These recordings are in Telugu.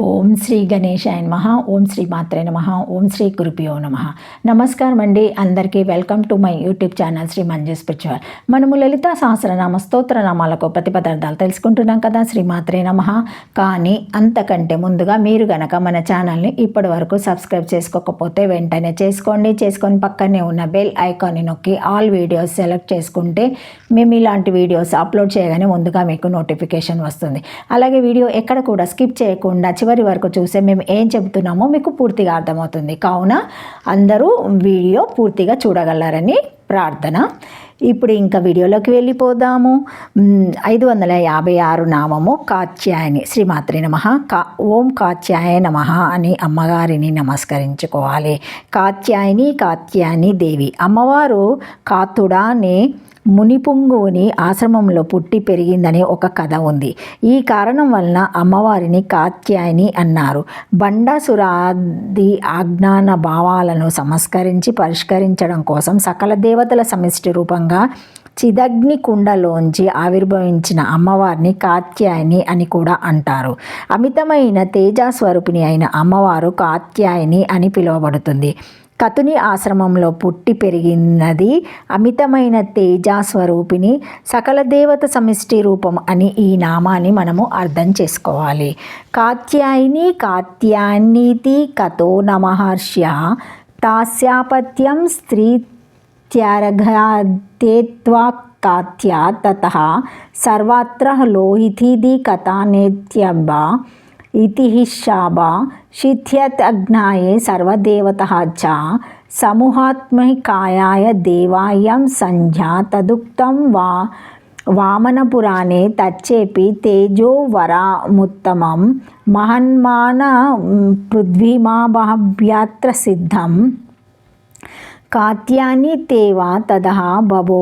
ఓం శ్రీ గణేశాయ నమః. ఓం శ్రీ మాత్రే నమః. ఓం శ్రీ గురుభ్యో నమః. నమస్కారం అండి అందరికీ. Welcome to my YouTube channel Sri Manju spiritual. మనము లలితా సహస్రనామ స్తోత్ర నామాలకు ప్రతిపదార్థాలు తెలుసుకుంటున్నాం కదా, శ్రీ మాత్రే నమః. కానీ అంతకంటే ముందుగా మీరు గనక మన ఛానల్ని ఇప్పటి వరకు సబ్స్క్రైబ్ చేసుకోకపోతే వెంటనే చేసుకొని పక్కనే ఉన్న బెల్ ఐకాన్ని నొక్కి ఆల్ వీడియోస్ సెలెక్ట్ చేసుకుంటే మేము ఇలాంటి వీడియోస్ అప్లోడ్ చేయగానే ముందుగా మీకు నోటిఫికేషన్ వస్తుంది. అలాగే వీడియో ఎక్కడ కూడా స్కిప్ చేయకుండా చివరి వరకు చూసే మేము ఏం చెబుతున్నామో మీకు పూర్తిగా అర్థమవుతుంది. కావున అందరూ వీడియో పూర్తిగా చూడగలరని ప్రార్థన. ఇప్పుడు ఇంకా వీడియోలోకి వెళ్ళిపోదాము. 556 నామము కాత్యాయని. శ్రీమాత్రే నమః. ఓం కాత్యాయ నమః అని అమ్మగారిని నమస్కరించుకోవాలి. కాత్యాయని దేవి. అమ్మవారు కాతుడాని మునిపుంగుని ఆశ్రమంలో పుట్టి పెరిగిందని ఒక కథ ఉంది. ఈ కారణం వలన అమ్మవారిని కాత్యాయని అన్నారు. బండాసురాది అజ్ఞాన భావాలను సంస్కరించి పరిష్కరించడం కోసం సకల దేవతల సమిష్టి రూపంగా చిదగ్ని కుండలోంచి ఆవిర్భవించిన అమ్మవారిని కాత్యాయని అని కూడా అంటారు. అమితమైన తేజస్వరూపిణి అయిన అమ్మవారు కాత్యాయని అని పిలువబడుతుంది. కతుని ఆశ్రమంలో పుట్టి పెరిగినది అమితమైన తేజస్వరూపిణి, సకల దేవత సమిష్టి రూపం అని ఈ నామాన్ని మనము అర్థం చేసుకోవాలి. కాత్యాయనీతి కతో నమహర్ష్య తాస్యాపత్యం స్త్రీ త్యారఘాతేత్వా కాత్యా తతః సర్వత్ర లోహితీది కథానేత్యబ్బా ఇతిహిషాబా శిథ్యత్ అజ్ఞాయే సర్వదేవతః చ సమూహాత్మికాయాయ దేవాయం సంధ్యా తదుక్తం వామనపురాణే తచ్చేపి తేజోవరాముత్తమం మహన్మాన పృథ్వీమాభ్యాత్ర సిద్ధం కాత్యాయని తేవా తదః బభో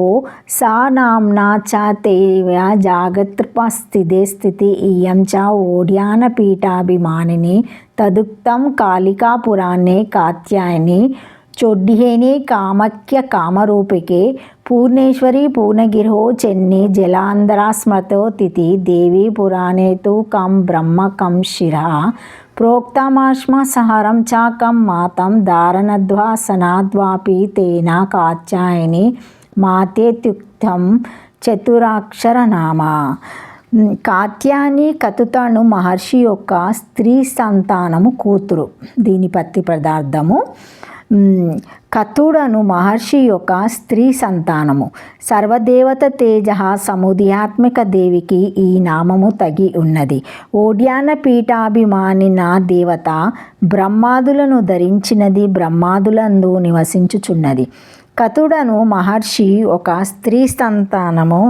సా నామ్నా చ తేవ జాగత్పస్థితే స్థితి ఇయం చ ఓడ్యానపీఠాభిమానిని తదుక్తం కాళికాపురాణే కాత్యాయని చోడ్యేని కామక్య కామరూపికే పూర్ణేశ్వరి పూర్ణగిరో చెన్ని జలాంధరా స్మృతోతిథి దేవి పురాణే తు కం బ్రహ్మ కం శిరః ప్రోక్తమాశ్మ సహరం చ కం మాతం ధారణద్వాసనాద్వాపి తేన కాత్యాయని మాతేత్యుక్తం చతురాక్షరనామ. కాత్యాయని కతుతను మహర్షి యొక్క స్త్రీ సంతానము కూతురు. దీని పత్తి పదార్థము కతుడను మహర్షి యొక్క స్త్రీ సంతానము. సర్వదేవత తేజ సముదయాత్మిక దేవికి ఈ నామము తగి ఉన్నది. ఓడ్యాన పీఠాభిమానిన దేవత బ్రహ్మాదులను ధరించినది, బ్రహ్మాదులందు నివసించుచున్నది. కతుడను మహర్షి ఒక స్త్రీ సంతానము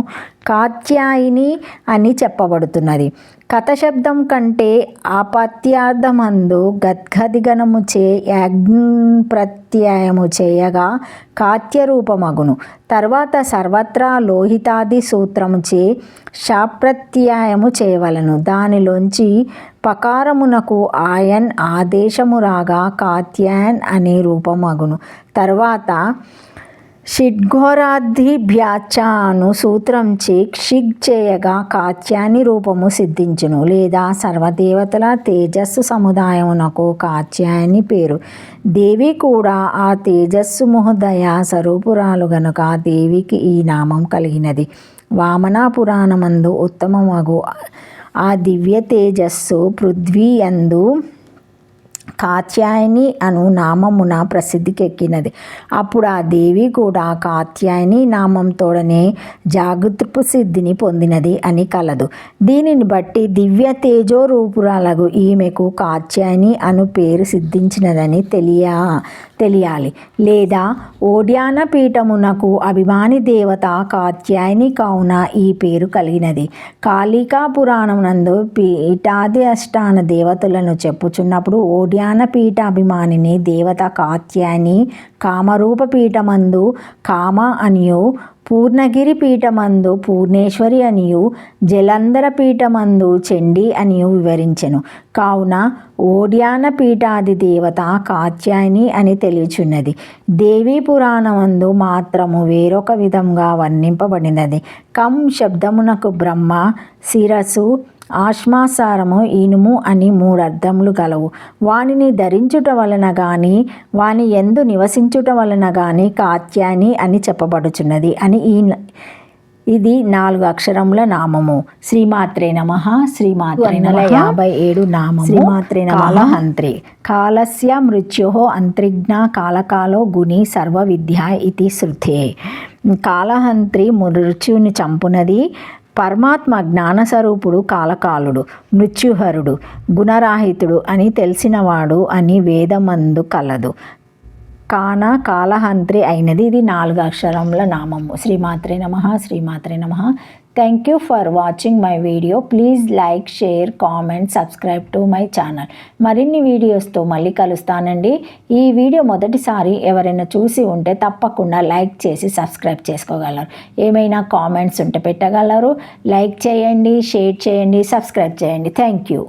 కాత్యాయని అని చెప్పబడుతున్నది. కథ శబ్దం కంటే ఆపత్యార్థమందు గద్గదిగణముచే ప్రత్యయము చేయగా కాత్యరూపమగును. తర్వాత సర్వత్రా లోహితాది సూత్రముచే షాప్రత్యయము చేయవలను. దానిలోంచి పకారమునకు ఆయన్ ఆదేశము రాగా కాత్యాయన్ అనే రూపమగును. తర్వాత షిడ్ఘోరాధిభ్యాచాను సూత్రంచే క్షిగ్ చేయగా కాత్యాయని రూపము సిద్ధించును. లేదా సర్వదేవతల తేజస్సు సముదాయమునకు కాత్యాయని పేరు. దేవి కూడా ఆ తేజస్సు మహోదయ స్వరూపురాలు గనుక దేవికి ఈ నామం కలిగినది. వామన పురాణమందు ఉత్తమమగు ఆ దివ్య తేజస్సు పృథ్వీయందు కాత్యాయని అను నామమున ప్రసిద్ధికెక్కినది. అప్పుడు ఆ దేవి కూడా కాత్యాయని నామంతోడనే జాగృతృపు సిద్ధిని పొందినది అని కలదు. దీనిని బట్టి దివ్య తేజోరూపురాలగు ఈమెకు కాత్యాయని అను పేరు సిద్ధించినదని తెలియాలి. లేదా ఓడ్యాన పీఠమునకు అభిమాని దేవత కాత్యాయని కావున ఈ పేరు కలిగినది. కాళికా పురాణమునందు పీఠాది అష్టాన దేవతలను చెప్పుచున్నప్పుడు ఓడ్యాన పీఠాభిమానిని దేవత కాత్యాయని, కామరూప పీఠమందు కామ అనియు, పూర్ణగిరి పీఠమందు పూర్ణేశ్వరి అనియు, జలంధర పీఠమందు చండి అనియు వివరించెను. కావున ఓడ్యాన పీఠాది దేవత కాత్యాయని అని తెలియచున్నది. దేవీ పురాణమందు మాత్రము వేరొక విధంగా వర్ణింపబడినది. కం శబ్దమునకు బ్రహ్మ, శిరస్సు, ఆశ్మాసారము ఇనుము అని 3 అర్థములు గలవు. వానిని ధరించుట వలన గాని వాని యందు నివసించుట వలన గాని కాత్యాయని అని చెప్పబడుచున్నది అని ఇది 4 అక్షరముల నామము. శ్రీమాత్రే నమః. శ్రీమాత్రే నమః. 57 నామము. శ్రీమాత్రే నమః. కాలహంత్రి. కాలస్య మృత్యోః అంత్రిజ్ఞ కాలకాలో గుణి సర్వ విద్యా ఇతి శృతే. కాలహంత్రి మృత్యుని చంపునది. పరమాత్మ జ్ఞానస్వరూపుడు కాలకాలుడు, మృత్యుహరుడు, గుణరాహితుడు అని తెలిసినవాడు అని వేదమందు కలదు. కాలహంత్రి అయినది. ఇది 4 అక్షరముల నామము. శ్రీమాత్రే నమః. శ్రీమాత్రే నమః. Thank you for watching my video. Please like, share, comment, subscribe to my channel. మరిన్ని వీడియోస్తో మళ్ళీ కలుస్తానండి. ఈ వీడియో మొదటిసారి ఎవరైనా చూసి ఉంటే తప్పకుండా లైక్ చేసి సబ్స్క్రైబ్ చేసుకోగలరు. ఏమైనా కామెంట్స్ ఉంటే పెట్టగలరు. లైక్ చేయండి, షేర్ చేయండి, సబ్స్క్రైబ్ చేయండి. Thank you.